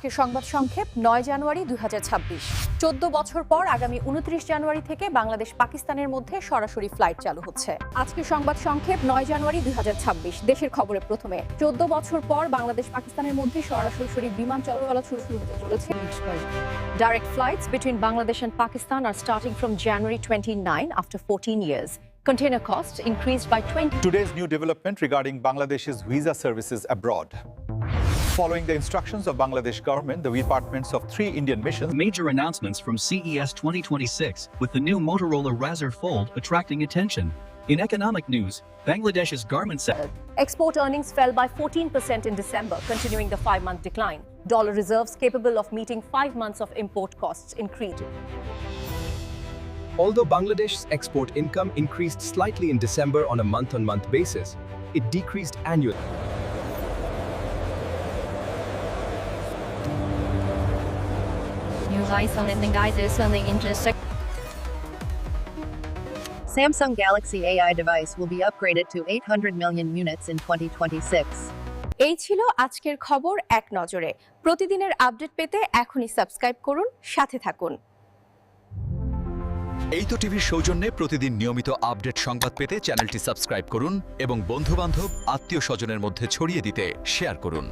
আজকের সংবাদ সংক্ষেপ 9 জানুয়ারি 2026। 14 বছর পর আগামী 29 জানুয়ারি থেকে বাংলাদেশ পাকিস্তানের মধ্যে সরাসরি ফ্লাইট চালু হচ্ছে। আজকের সংবাদ সংক্ষেপ 9 জানুয়ারি 2026। দেশের খবরে প্রথমে 14 বছর পর বাংলাদেশ পাকিস্তানের মধ্যে সরাসরি বিমান চলাচল শুরু হতে চলেছে। Direct flights between Bangladesh and Pakistan are starting from January 29 after 14 years. Container costs increased by 20%. Today's new development regarding Bangladesh's visa services abroad. Following the instructions of Bangladesh government, the departments of 3 Indian missions Major announcements from CES 2026, with the new Motorola Razr Fold attracting attention. In economic news, Bangladesh's garment sector Export earnings fell by 14% in December, continuing the 5-month decline. Dollar reserves capable of meeting 5 months of import costs increased. Although Bangladesh's export income increased slightly in December on a month-on-month basis, it decreased annually. News isolating guys only interesting. Samsung Galaxy AI device will be upgraded to 800 million units in 2026. এই ছিল আজকের খবর এক নজরে। প্রতিদিনের update পেতে এখনই subscribe করুন, সাথে থাকুন। এই তো টিভির সৌজন্যে প্রতিদিন নিয়মিত আপডেট সংবাদ পেতে চ্যানেলটি সাবস্ক্রাইব করুন এবং বন্ধুবান্ধব আত্মীয় স্বজনের মধ্যে ছড়িয়ে দিতে শেয়ার করুন।